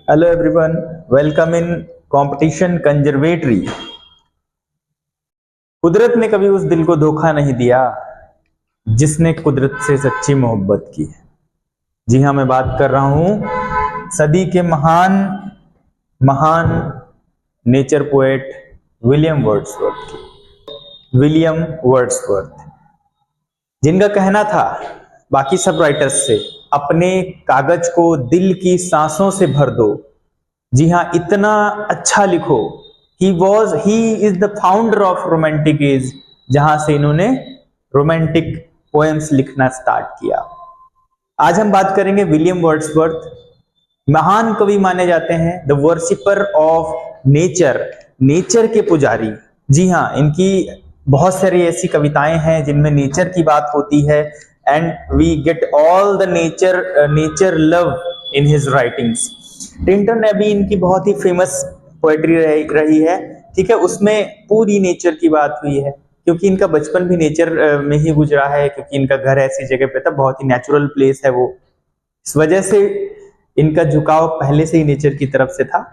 Hello everyone, welcome in competition conservatory. कुदरत ने कभी उस दिल को धोखा नहीं दिया जिसने कुदरत से सच्ची मोहब्बत की है। जी हाँ, मैं बात कर रहा हूं सदी के महान महान नेचर पोएट विलियम वर्ड्सवर्थ की। विलियम वर्ड्सवर्थ, जिनका कहना था बाकी सब राइटर्स से, अपने कागज को दिल की सांसों से भर दो। जी हाँ, इतना अच्छा लिखो। He is the founder of romantic as, जहां से इन्होंने रोमांटिक पोएम्स लिखना स्टार्ट किया। आज हम बात करेंगे विलियम वर्ड्सवर्थ। महान कवि माने जाते हैं, the worshipper of nature, nature के पुजारी। जी हाँ, इनकी बहुत सारी ऐसी कविताएं हैं जिनमें नेचर की बात होती है, and we get all the nature love in his writings. टिंटन ने भी इनकी बहुत ही फेमस पोएट्री रही है, ठीक है, उसमें पूरी नेचर की बात हुई है, क्योंकि इनका बचपन भी नेचर में ही गुजरा है, क्योंकि इनका घर ऐसी जगह पे था, बहुत ही नेचुरल प्लेस है वो। इस वजह से इनका झुकाव पहले से ही नेचर की तरफ से था।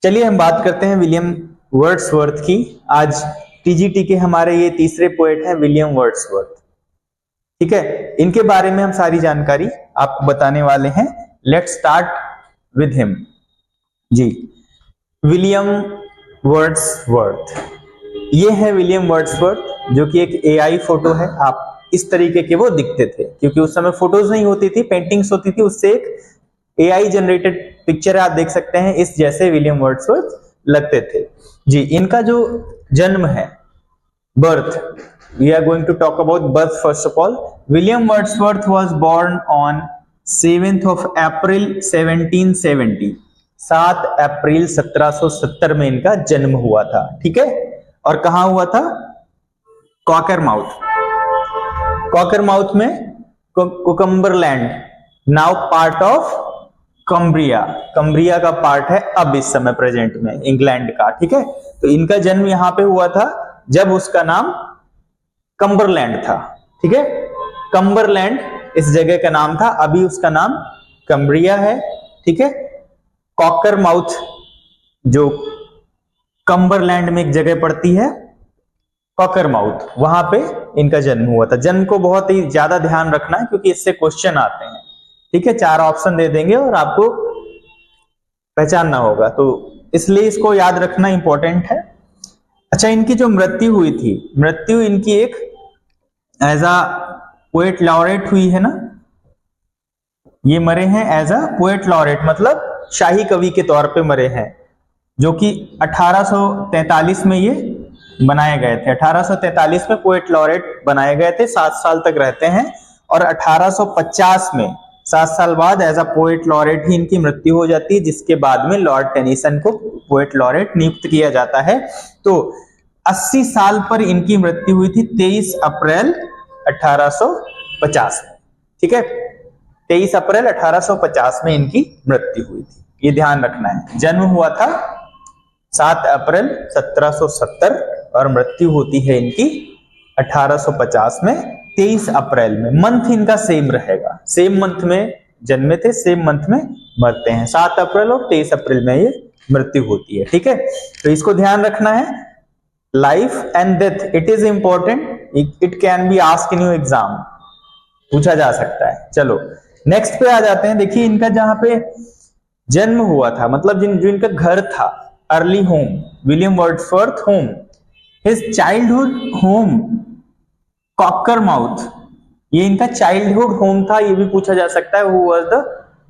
चलिए हम बात करते हैं विलियम वर्ड्सवर्थ की। आज टीजीटी के हमारे ये तीसरे पोएट हैं विलियम वर्ड्सवर्थ, ठीक है। इनके बारे में हम सारी जानकारी आपको बताने वाले हैं। Let's start with him. जी, विलियम वर्ड्सवर्थ, ये है विलियम वर्ड्सवर्थ, जो कि एक एआई फोटो है। आप इस तरीके के वो दिखते थे, क्योंकि उस समय फोटोज नहीं होती थी, पेंटिंग्स होती थी, उससे एक एआई जनरेटेड पिक्चर आप देख सकते हैं, इस जैसे विलियम वर्ड्सवर्थ लगते थे। जी, इनका जो जन्म है, birth, we are going to talk about birth first of all. William Wordsworth was born on 7th of April 1770, 7 अप्रैल 1770 में इनका जन्म हुआ था, ठीक है। और कहां हुआ था? कॉकरमाउथ, कॉकरमाउथ में, कुकम्बरलैंड, नाउ पार्ट ऑफ कम्ब्रिया, कम्ब्रिया का पार्ट है अब इस समय प्रेजेंट में इंग्लैंड का, ठीक है। तो इनका जन्म यहां पे हुआ था जब उसका नाम कम्बरलैंड था, ठीक है। कम्बरलैंड इस जगह का नाम था, अभी उसका नाम कम्ब्रिया है, ठीक है। कॉकरमाउथ जो कम्बरलैंड में एक जगह पड़ती है, कॉकरमाउथ, वहां पे इनका जन्म हुआ था। जन्म को बहुत ही ज्यादा ध्यान रखना है, क्योंकि इससे क्वेश्चन आते हैं, ठीक है। 4 ऑप्शन दे देंगे और आपको पहचानना होगा, तो इसलिए इसको याद रखना इंपॉर्टेंट है। अच्छा, इनकी जो मृत्यु हुई थी, मृत्यु इनकी एक एज अ पोएट लॉरेट हुई है ना, ये मरे हैं एज अ पोएट लॉरेट, मतलब शाही कवि के तौर पे मरे हैं, जो कि 1843 में ये बनाए गए थे। 1843 में पोएट लॉरेट बनाए गए थे, 7 साल तक रहते हैं, और 1850 में 7 साल बाद एज अ पोएट लॉरेट ही इनकी मृत्यु हो जाती है, जिसके बाद में लॉर्ड टेनिसन को पोएट लॉरेट नियुक्त किया जाता है। तो 80 साल पर इनकी मृत्यु हुई थी 23 अप्रैल 1850 में, ठीक है। 23 अप्रैल 1850 में इनकी मृत्यु हुई थी, ये ध्यान रखना है। जन्म हुआ था 7 अप्रैल 1770 और मृत्यु होती है इनकी 1850 में 23 अप्रैल में। मंथ इनका सेम रहेगा, सेम मंथ में जन्मे थे, सेम मंथ में मरते हैं। 7 अप्रैल और 23 अप्रैल में ये मृत्यु होती है, ठीक है। तो इसको ध्यान रखना है। Life and death, it is important, it can be asked in your exam, पूछा जा सकता है। चलो नेक्स्ट पे आ जाते हैं। देखिए, इनका जहां पे जन्म हुआ था, मतलब जो इनका घर था, early home, William Wordsworth home, his childhood home Cockermouth, ये इनका चाइल्डहुड होम था। ये भी पूछा जा सकता है,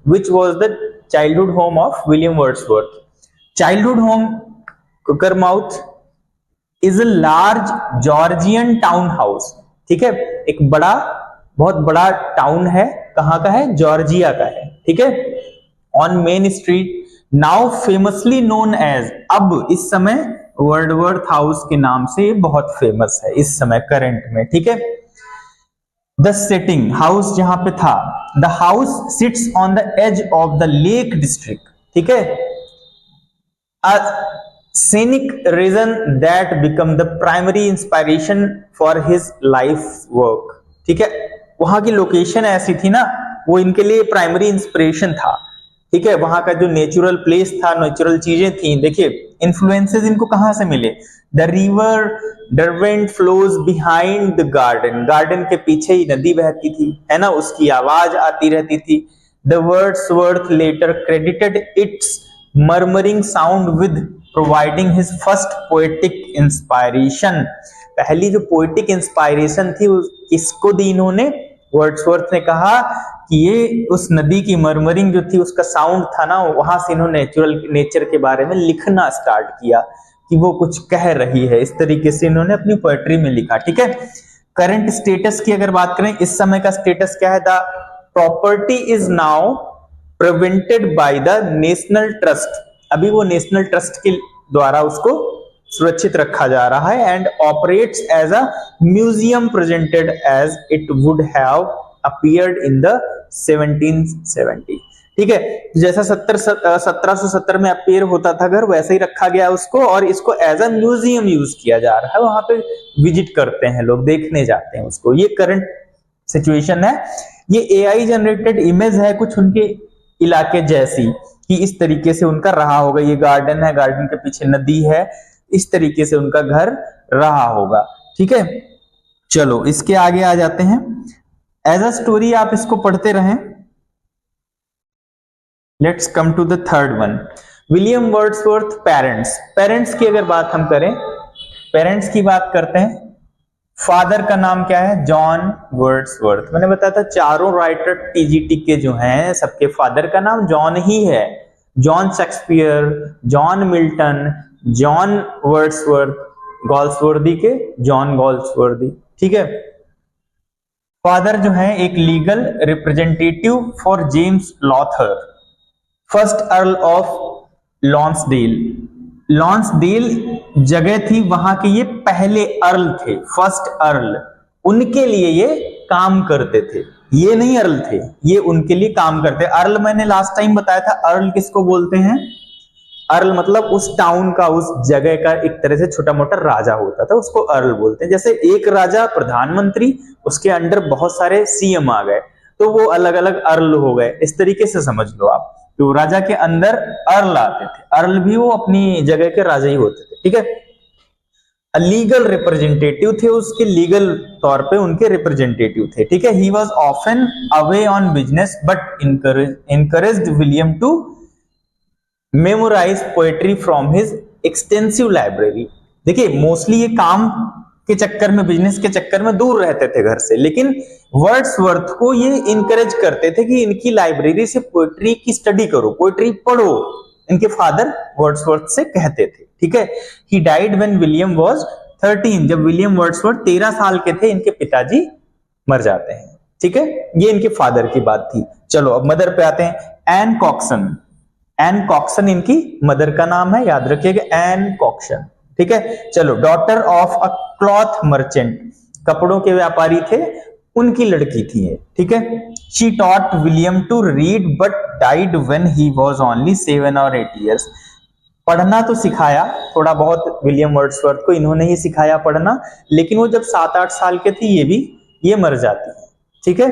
which was the childhood home of William Wordsworth? Childhood home Cockermouth is a large Georgian town house, ठीक है। एक बड़ा, बहुत बड़ा टाउन है, कहां का है? जॉर्जिया का है, ठीक है। On main street, now famously known as, अब इस समय वर्डवर्थ हाउस के नाम से बहुत फेमस है इस समय करंट में, ठीक है। द सेटिंग, हाउस जहां पे था, the house sits on the edge of the lake district, ठीक है। अ scenic region that become the primary inspiration for his life work, ठीक है। वहां की लोकेशन ऐसी थी ना, वो इनके लिए प्राइमरी इंस्पिरेशन था। ठीक है, वहां का जो नेचुरल प्लेस था, नेचुरल चीजें थी। देखिए इन्फ्लुएंसेस इनको कहां से मिले? The river Derwent flows behind the garden, garden के पीछे ही नदी बहती थी, है ना, उसकी आवाज आती रहती थी। The Wordsworth later credited its murmuring sound with providing his first poetic inspiration. पहली जो पोएटिक इंस्पायरेशन थी किसको दी इन्होंने? वर्ड्सवर्थ ने कहा कि ये उस नदी की मरमरिंग जो थी, उसका साउंड था ना, वहां से इन्होंने नेचर के बारे में लिखना स्टार्ट किया कि वो कुछ कह रही है। इस तरीके से इन्होंने अपनी पोएट्री में लिखा। ठीक है, करंट स्टेटस की अगर बात करें, इस समय का स्टेटस क्या है? The property is now prevented by the national trust. अभी वो नेशनल ट्रस्ट के द्वारा उसको सुरक्षित रखा जा रहा है। And operates as a museum presented as it would have appeared in the 1770। ठीक है, जैसा 1770 में अपीयर होता था घर, वैसे ही रखा गया उसको, और इसको एज अ म्यूजियम यूज किया जा रहा है। वहां पे विजिट करते हैं लोग, देखने जाते हैं उसको। ये करंट सिचुएशन है। ये एआई जनरेटेड इमेज है कुछ उनके इलाके जैसी, कि इस तरीके से उनका रहा होगा। ये गार्डन है, गार्डन के पीछे नदी है, इस तरीके से उनका घर रहा होगा। ठीक है, चलो इसके आगे आ जाते हैं। एज अ स्टोरी आप इसको पढ़ते रहें। Let's come to the third one, William Wordsworth parents. Parents की अगर बात हम करें, पेरेंट्स की बात करते हैं। फादर का नाम क्या है? John Wordsworth. मैंने बताया था चारों राइटर टीजीटी के जो हैं, सबके फादर का नाम जॉन ही है। John Shakespeare, John Milton, John Wordsworth, Galsworthy के जॉन गॉल्सवर्दी। ठीक है, फादर जो है एक legal representative for James Lowther, first Earl of Lonsdale. Lonsdale जगह थी, वहां के ये पहले अर्ल थे, फर्स्ट अर्ल। उनके लिए ये काम करते थे, ये नहीं अर्ल थे, ये उनके लिए काम करते। अर्ल मैंने लास्ट टाइम बताया था, अर्ल किसको बोलते हैं? अर्ल मतलब उस टाउन का, उस जगह का एक तरह से छोटा मोटा राजा होता था, उसको अर्ल बोलते हैं। जैसे एक राजा प्रधानमंत्री, उसके अंडर बहुत सारे सीएम आ गए, तो वो अलग अलग अर्ल हो गए, इस तरीके से समझ लो आप। तो राजा के अंदर अर्ल आते थे, अर्ल भी वो अपनी जगह के राजा ही होते थे। ठीक है, लीगल रिप्रेजेंटेटिव थे, उसके लीगल तौर पे उनके रिप्रेजेंटेटिव थे। ठीक है, he was often away on business but encouraged William to memorise poetry from his extensive library. देखिए मोस्टली ये काम के चक्कर में, बिजनेस के चक्कर में दूर रहते थे घर से, लेकिन वर्ड्सवर्थ को ये इनकरेज करते थे कि इनकी लाइब्रेरी से पोएट्री की स्टडी करो, पोएट्री पढ़ो। इनके फादर वर्ड्सवर्थ से कहते थे। ठीक है, he died when William was 13। जब विलियम वर्ड्सवर्थ 13 साल के थे, इनके पिताजी मर जाते हैं। ठीक है, ये इनके फादर की बात थी। चलो अब मदर पे आते हैं। Ann Cookson. एन कॉक्सन इनकी मदर का नाम है, याद रखिएगा, एन कॉक्सन। ठीक है, चलो daughter of a cloth merchant, कपड़ों के व्यापारी थे, उनकी लड़की थी ये। ठीक है, she taught William to read but died when he was only 7 और 8 इयर्स। पढ़ना तो सिखाया थोड़ा बहुत विलियम वर्ड्सवर्थ को, इन्होंने ही सिखाया पढ़ना, लेकिन वो जब 7-8 साल के थे ये मर जाती है। ठीक है,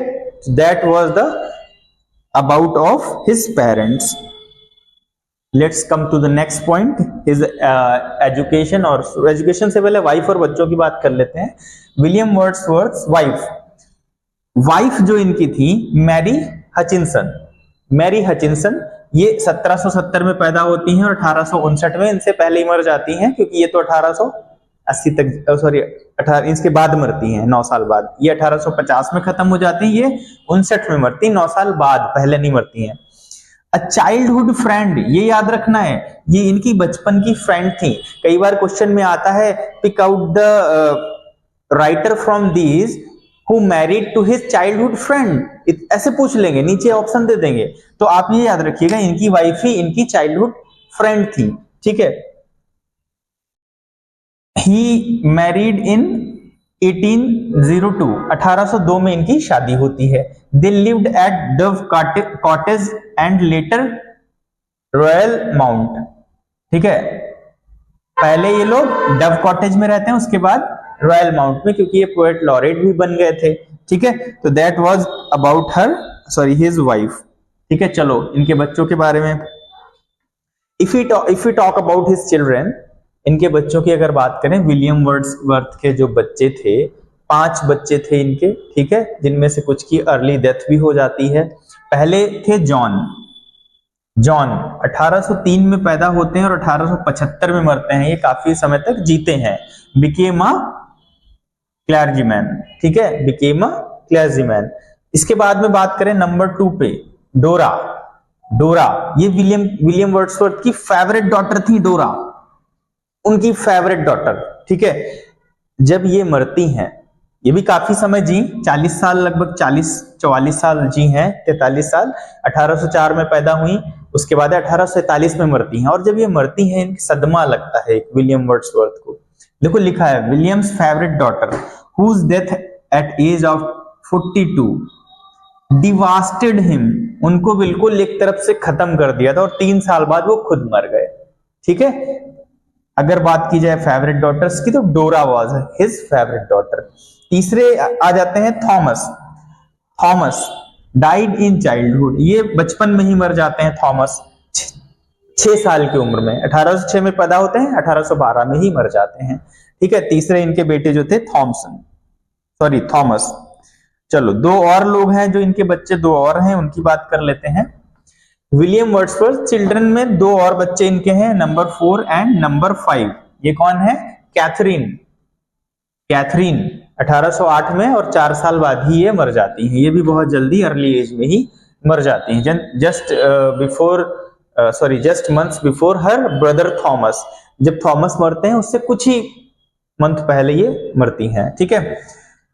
that was the about of his parents. Let's come to the next point, his education. और एजुकेशन से पहले वाइफ और बच्चों की बात कर लेते हैं। विलियम वर्ड्सवर्थ वाइफ जो इनकी थी मैरी हचिंसन। मैरी हचिंसन ये 1770 में पैदा होती हैं और 1859 में, इनसे पहले ही मर जाती हैं, क्योंकि ये तो 1880 तक, सॉरी 18 इसके बाद मरती हैं, 9 साल बाद। ये 1850 में खत्म हो जाती है, ये 59 में मरती, 9 साल बाद, पहले नहीं मरती हैं। अ चाइल्डहुड फ्रेंड, ये याद रखना है, ये इनकी बचपन की फ्रेंड थी। कई बार क्वेश्चन में आता है, pick out the writer from these who married to his childhood friend, ऐसे पूछ लेंगे, नीचे ऑप्शन दे देंगे। तो आप ये याद रखिएगा, इनकी वाइफ ही इनकी चाइल्डहुड फ्रेंड थी। ठीक है, ही मैरिड इन 1802, 1802 में इनकी शादी होती है। They lived eight Dove cottage and later royal mount. ठीक है, पहले ये लोग डव कॉटेज में रहते हैं, उसके बाद रॉयल माउंट में, क्योंकि ये पोएट लॉरेट भी बन गए थे। ठीक है, तो that was about her, sorry his wife. ठीक है, चलो इनके बच्चों के बारे में, if you talk about his children, इनके बच्चों की अगर बात करें, विलियम वर्ड्सवर्थ के जो बच्चे थे, 5 बच्चे थे इनके, ठीक है, जिनमें से कुछ की अर्ली डेथ भी हो जाती है। पहले थे जॉन 1803 में पैदा होते हैं और 1875 में मरते हैं, ये काफी समय तक जीते हैं। बिकेम अ क्लर्जीमैन, ठीक है, बिकेम अ क्लर्जीमैन। इसके बाद में बात करें नंबर 2 पे, डोरा, ये विलियम वर्ड्सवर्थ की फेवरेट डॉटर थी डोरा, उनकी फेवरेट डॉटर, ठीक है। जब ये मरती हैं, ये भी काफी समय जी, 40 साल, लगभग 44 साल जी हैं, 43 साल, 1804 में पैदा हुई, उसके बाद 1847 में मरती हैं। और जब ये मरती हैं, इनकी सदमा लगता है विलियम वर्ड्सवर्थ को। देखो लिखा है, William's favourite daughter whose death at age of 42 devastated him, उनको बिल्कुल एक तरफ से खत्म कर दिया था और 3 साल बाद वो खुद मर गए, ठीक है। अगर बात की जाए फेवरेट डॉटर्स की, तो डोरा वाज हिज फेवरेट डॉटर। तीसरे आ जाते हैं थॉमस डाइड इन चाइल्डहुड, ये बचपन में ही मर जाते हैं थॉमस, 6 साल की उम्र में, 1806 में पैदा होते हैं, 1812 में ही मर जाते हैं, ठीक है। तीसरे इनके बेटे जो थे थॉमस। चलो 2 और लोग हैं जो इनके बच्चे, 2 और हैं, उनकी बात कर लेते हैं। विलियम वर्ड्सवर्थ चिल्ड्रन में 2 और बच्चे इनके हैं, नंबर 4 एंड नंबर 5। ये कौन है? कैथरीन 1808 में, और 4 साल बाद ही ये मर जाती हैं। ये भी बहुत जल्दी अर्ली एज में ही मर जाती हैं, just months before her brother Thomas. जब थॉमस मरते हैं उससे कुछ ही मंथ पहले ये मरती हैं, ठीक है।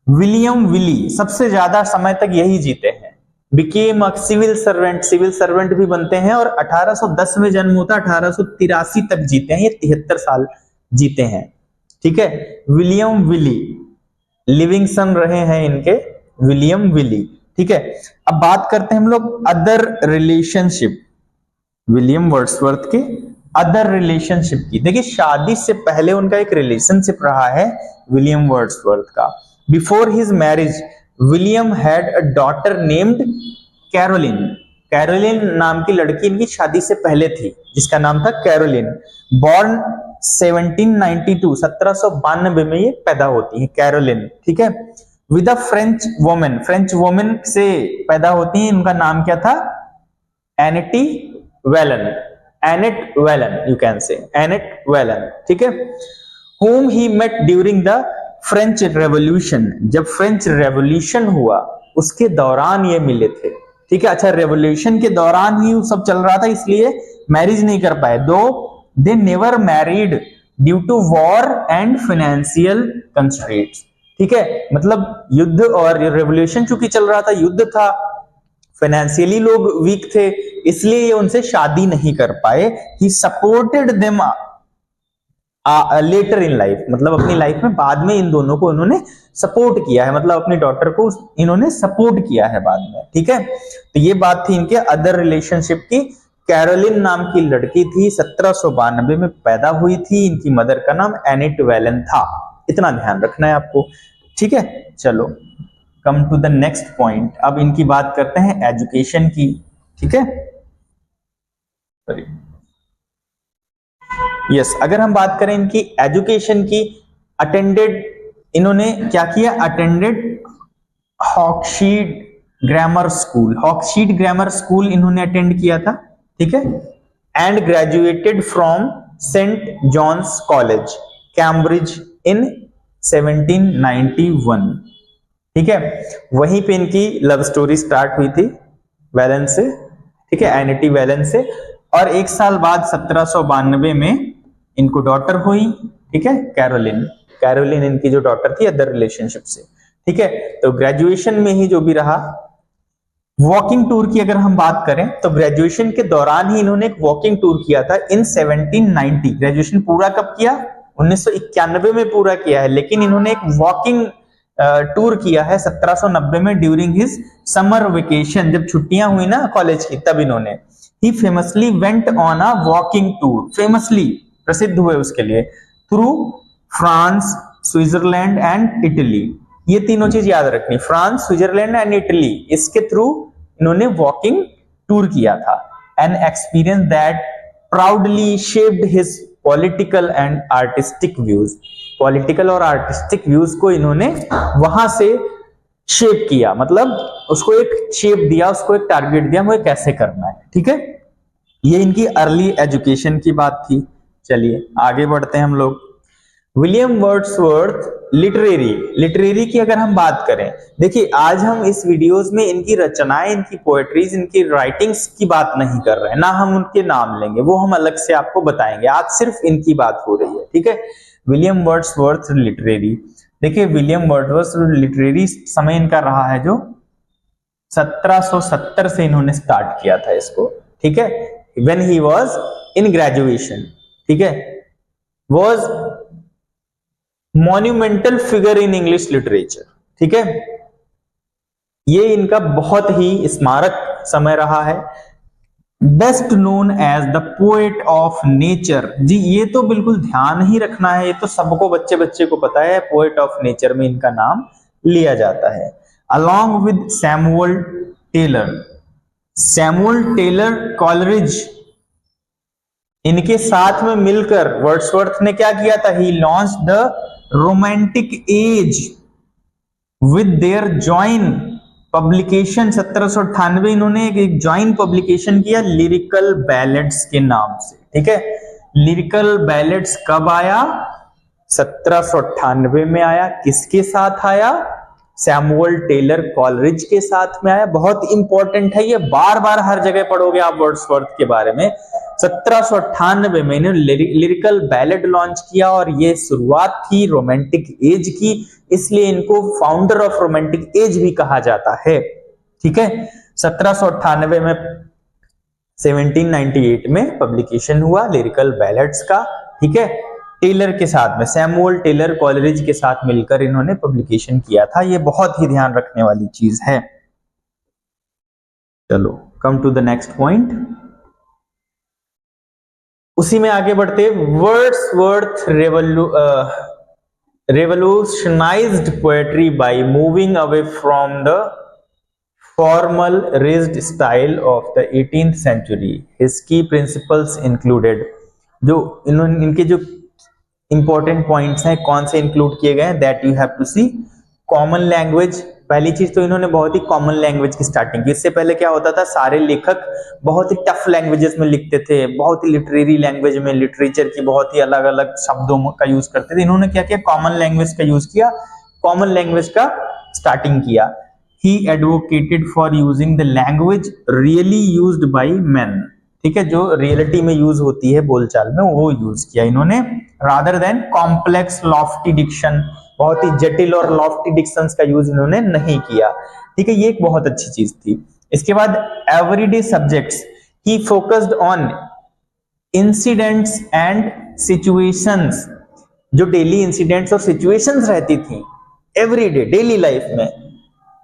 विलियम विली सबसे ज्यादा समय तक यही जीते हैं, बिकेम अ सिविल सर्वेंट भी बनते हैं, और 1810 में जन्म होता है, 1883 तक जीते हैं, ये 73 साल जीते हैं, ठीक है। विलियम विली लिविंगस्टन रहे हैं इनके, विलियम विली, ठीक है। अब बात करते हैं हम लोग अदर रिलेशनशिप, विलियम वर्ड्सवर्थ के अदर रिलेशनशिप की। देखिए शादी से पहले उनका एक रिलेशनशिप रहा है विलियम वर्ड्सवर्थ का। Before his marriage William had a daughter named Caroline नाम की लड़की इनकी शादी से पहले थी, जिसका नाम था कैरोलिन। बॉर्न 1792 में ये पैदा होती है कैरोलिन, ठीक है। विद अ फ्रेंच वोमेन से पैदा होती है, उनका नाम क्या था? Annette Velan, you can say Annette Velan, ठीक है। whom he met during the French revolution, जब फ्रेंच रेवोल्यूशन हुआ उसके दौरान ये मिले थे, ठीक है। अच्छा, रेवोल्यूशन के दौरान ही सब चल रहा था, इसलिए मैरिज नहीं कर पाए, though they never married due to war and financial constraints, ठीक है। मतलब युद्ध और रेवोल्यूशन चूंकि चल रहा था, युद्ध था, फाइनेंशियली लोग वीक थे, इसलिए ये उनसे शादी नहीं कर पाए। He supported them later in life, मतलब अपनी लाइफ में बाद में इन दोनों को इन्होंने सपोर्ट किया है, मतलब अपनी डॉटर को इन्होंने सपोर्ट किया है बाद में, ठीक है। तो ये बात थी इनके अदर रिलेशनशिप की। कैरोलिन नाम की लड़की थी, 1792 में पैदा हुई थी, इनकी मदर का नाम एनेट वेलन था, इतना ध्यान रखना है आपको, ठीक है। चलो come to the next point, अब इनकी बात करते हैं एजुकेशन की, ठीक है। अगर हम बात करें इनकी एजुकेशन की, इन्होंने क्या किया? अटेंडेड हॉक्सशीड ग्रामर स्कूल इन्होंने अटेंड किया था, ठीक है। And graduated from saint John's college Cambridge in 1791, ठीक है। वहीं पे इनकी लव स्टोरी स्टार्ट हुई थी वेलन से, ठीक है, एनेटी वेलन से। और 1 साल बाद 1792 में इनको डॉटर हुई, ठीक है, कैरोलिन इनकी जो डॉटर थी अदर रिलेशनशिप से, ठीक है। तो ग्रेजुएशन में ही जो भी रहा, वॉकिंग टूर की अगर हम बात करें तो ग्रेजुएशन के दौरान ही इन्होंने एक वॉकिंग टूर किया था इन 1790। ग्रेजुएशन पूरा कब किया? 1991 में पूरा किया है, लेकिन इन्होंने एक वॉकिंग टूर किया है 1790 में ड्यूरिंग हिज समर वेकेशन, जब छुट्टियां हुई ना कॉलेज की, तब इन्होंने he famously went on a walking tour, famously प्रसिद्ध हुए उसके लिए, through France, Switzerland and Italy. ये तीनों चीज याद रखनी, फ्रांस, स्विट्जरलैंड एंड इटली, इसके थ्रू इन्होंने वॉकिंग टूर किया था, an experience that proudly shaped his political and artistic views. Political और आर्टिस्टिक व्यूज को इन्होंने वहां से शेप किया, मतलब उसको एक शेप दिया, उसको एक टारगेट दिया, मुझे कैसे करना है। ठीक है, ये इनकी अर्ली एजुकेशन की बात थी। चलिए आगे बढ़ते हैं हम लोग। विलियम वर्ड्सवर्थ लिटरेरी की अगर हम बात करें, देखिए आज हम इस वीडियोस में इनकी रचनाएं, इनकी पोएट्रीज, इनकी राइटिंग्स की बात नहीं कर रहे हैं, ना हम उनके नाम लेंगे, वो हम अलग से आपको बताएंगे। आज सिर्फ इनकी बात हो रही है। ठीक है, विलियम वर्ड्सवर्थ लिटरेरी। देखिए विलियम वर्ड्सवर्थ लिटरेरी समय इनका रहा है जो 1770 से इन्होंने स्टार्ट किया था इसको। ठीक है, when he was in graduation. ठीक है, was monumental figure in English literature. ठीक है, ये इनका बहुत ही स्मारक समय रहा है। Best known as the poet of nature. जी ये तो बिल्कुल ध्यान ही रखना है, ये तो सबको बच्चे बच्चे को पता है, पोएट ऑफ नेचर में इनका नाम लिया जाता है। Along with Samuel Taylor Coleridge, इनके साथ में मिलकर वर्ड्सवर्थ ने क्या किया था, he launch the romantic age with their join publication. 1798 इन्होंने एक जॉइन पब्लिकेशन किया लिरिकल बैलेड्स के नाम से। ठीक है, लिरिकल बैलेड्स कब आया, 1798 में आया। किसके साथ आया, सैमुअल टेलर कॉलरिज के साथ में आया। बहुत इंपॉर्टेंट है ये, बार बार हर जगह पढ़ोगे आप वर्ड्सवर्थ के बारे में। 1798 में इन्होंने लिरिकल बैलेड लॉन्च किया और ये शुरुआत थी रोमांटिक एज की, इसलिए इनको फाउंडर ऑफ रोमांटिक एज भी कहा जाता है। ठीक है, 1798 में 1798 में पब्लिकेशन हुआ लिरिकल बैलेड्स का। ठीक है, टेलर के साथ में, सैमुअल टेलर कॉलरिज के साथ मिलकर इन्होंने पब्लिकेशन किया था। ये बहुत ही ध्यान रखने वाली चीज है। चलो come to the next point, उसी में आगे बढ़ते। Wordsworth revolutionized poetry by moving away from the formal rigid style of the 18th century. His key principles included, जो इनके जो इंपॉर्टेंट पॉइंट्स हैं कौन से इंक्लूड किए गए हैं, that you have to see. Common language, पहली चीज तो इन्होंने बहुत ही कॉमन लैंग्वेज की स्टार्टिंग की। इससे पहले क्या होता था, सारे लेखक बहुत ही टफ लैंग्वेजेस में लिखते थे, बहुत ही लिटरेरी लैंग्वेज में, लिटरेचर की बहुत ही अलग अलग शब्दों का यूज करते थे। इन्होंने क्या किया, कॉमन लैंग्वेज का यूज किया, कॉमन लैंग्वेज का स्टार्टिंग किया। ही advocated for using the language really used by main. ठीक है, जो रियलिटी में यूज होती है बोलचाल में, वो यूज किया इन्होंने, rather than complex lofty diction, बहुत ही जटिल और लॉफ्टी डिक्शंस का यूज इन्होंने नहीं किया। ठीक है, ये एक बहुत अच्छी चीज थी। इसके बाद everyday subjects, he focused on incidents and situations, जो डेली इंसिडेंट्स और सिचुएशंस रहती थी एवरीडे डेली लाइफ में,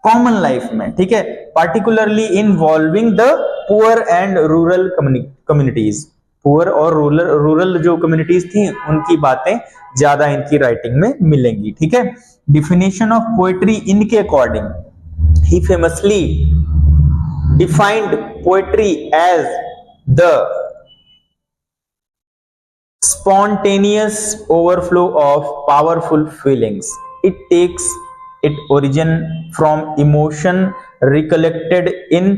कॉमन लाइफ में। ठीक है, particularly involving the poor and rural communities, poor और रूरल जो कम्युनिटीज थी उनकी बातें ज्यादा इनकी राइटिंग में मिलेंगी। ठीक है, डिफिनेशन ऑफ पोएट्री इनके according, he famously defined poetry as the spontaneous overflow of powerful feelings. It takes its origin from emotion recollected in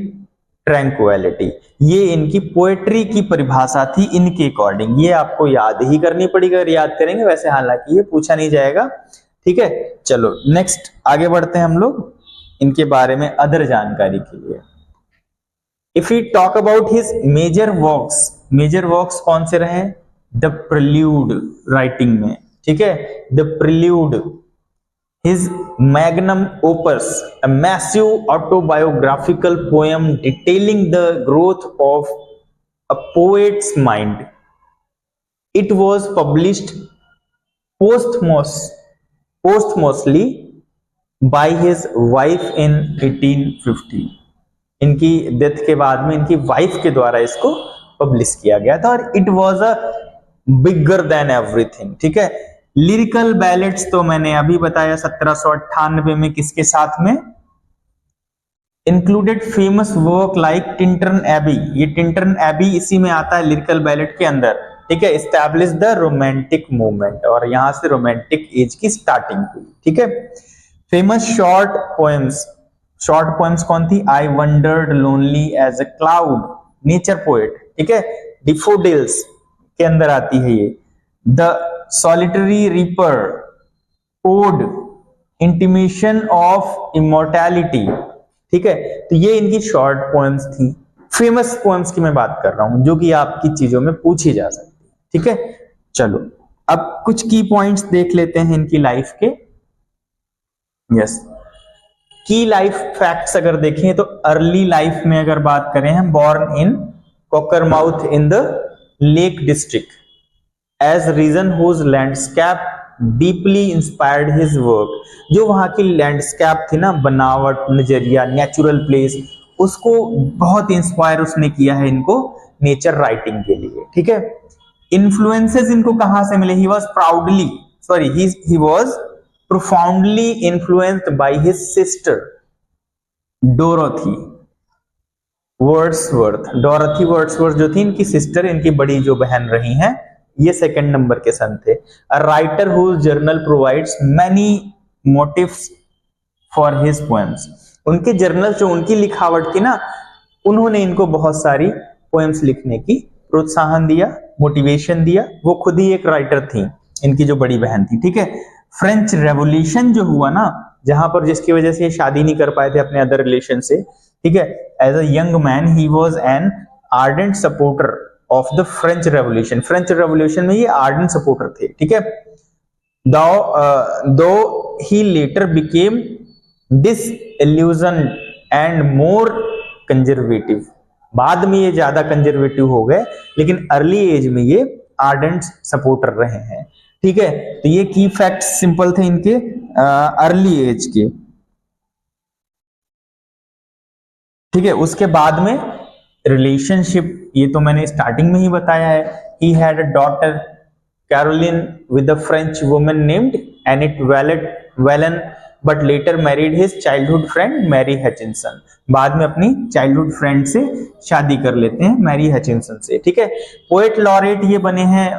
tranquility. ये इनकी पोएट्री की परिभाषा थी इनके अकॉर्डिंग। ये आपको याद ही करनी पड़ेगी, अगर याद करेंगे वैसे, हालांकि ये पूछा नहीं जाएगा। ठीक है, चलो नेक्स्ट आगे बढ़ते हैं हम लोग इनके बारे में अदर जानकारी के लिए। If you talk about his major works कौन से रहे, द प्रिल्यूड राइटिंग में। ठीक है, the prelude, his magnum opus, a massive autobiographical poem detailing the growth of a poet's mind. It was published posthumously by his wife in 1850. इनकी death के बाद में इनकी वाइफ के द्वारा इसको पब्लिश किया गया था, और it was a bigger than everything. ठीक है, लिरिकल बैलेट्स तो मैंने अभी बताया 1798 में किसके साथ में, included famous work like Tintern Abbey, ये टिंटर्न एबी इसी में आता है लिरिकल बैलेट के अंदर, ठीक है। एस्टैब्लिश द रोमांटिक मूवमेंट, और यहां से रोमांटिक एज की स्टार्टिंग हुई, ठीक है। Famous short poems, short poems कौन थी? I wandered lonely as a cloud, nature poet, ठीक है। डिफोडिल्स के अंदर आती है ये। The solitary reaper, ode, intimation of immortality, ठीक है। तो ये इनकी शॉर्ट पोएम्स थी। फेमस पोएम्स की मैं बात कर रहा हूं जो कि आपकी चीजों में पूछी जा सकती है, ठीक है। चलो अब कुछ की पॉइंट्स देख लेते हैं इनकी लाइफ के। यस, की लाइफ फैक्ट्स अगर देखें तो अर्ली लाइफ में अगर बात करें, हम born in Cockermouth in the lake District as region whose landscape deeply inspired his work. जो वहां की लैंडस्केप थी ना, बनावट, नजरिया, नेचुरल प्लेस, उसको बहुत इंस्पायर उसने किया है इनको नेचर राइटिंग के लिए, ठीक है। इन्फ्लुएंसेस इनको कहां से मिले? He was profoundly influenced by his sister Dorothy Wordsworth. Dorothy Wordsworth जो थी इनकी सिस्टर, इनकी बड़ी जो बहन रही हैं, ये सेकंड नंबर के सन थे। A writer whose journal provides many motives for his poems. उनके जर्नल जो उनकी लिखावट थी ना, उन्होंने इनको बहुत सारी पोएम्स लिखने की प्रोत्साहन दिया, मोटिवेशन दिया। वो खुद ही एक राइटर थी, इनकी जो बड़ी बहन थी, ठीक है। फ्रेंच रेवोल्यूशन जो हुआ ना, जहां पर जिसकी वजह से शादी नहीं कर पाए थे अपने अदर रिलेशन से, ठीक है। As a young man he was an ardent supporter of the French revolution. French revolution में ये आर्डेंट सपोर्टर थे, ठीक है। Though he later became disillusion and more conservative. बाद में ये ज्यादा कंजर्वेटिव हो गए, लेकिन अर्ली एज में ये आर्डेंट सपोर्टर रहे हैं, ठीक है। तो ये की फैक्ट्स सिंपल थे इनके अर्ली एज के, ठीक है। उसके बाद में रिलेशनशिप, ये तो मैंने स्टार्टिंग में ही बताया है। He had a daughter Caroline with a French woman named Annette Vallon, but later married his childhood friend Mary Hutchinson. बाद में अपनी चाइल्डहुड फ्रेंड से शादी कर लेते हैं, मैरी हचिंसन से, ठीक है। पोएट लॉरेट ये बने हैं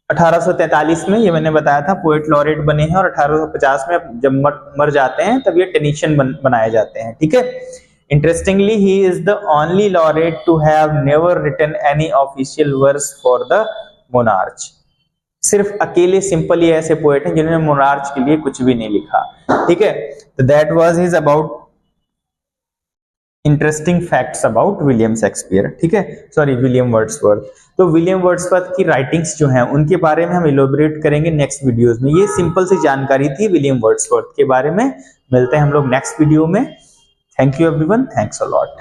1843 में, ये मैंने बताया था, पोएट लॉरेट बने हैं। और 1850 में जब मर जाते हैं तब ये टेनिशन बनाए जाते हैं, ठीक है। Interestingly, he is the only laureate to have never written any official verse for the monarch. सिर्फ अकेले सिंपल ही ऐसे पोएट हैं जिन्होंने मोनार्च के लिए कुछ भी नहीं लिखा, ठीक है। तो that was his about interesting facts about William Shakespeare, ठीक है, सॉरी विलियम वर्ड्सवर्थ। तो विलियम वर्ड्सवर्थ की राइटिंग्स जो हैं उनके बारे में हम इलोबरेट करेंगे नेक्स्ट वीडियोस में। ये सिंपल सी जानकारी थी विलियम वर्ड्सवर्थ के बारे में। मिलते हैं हम लोग नेक्स्ट वीडियो में। Thank you everyone. Thanks a lot.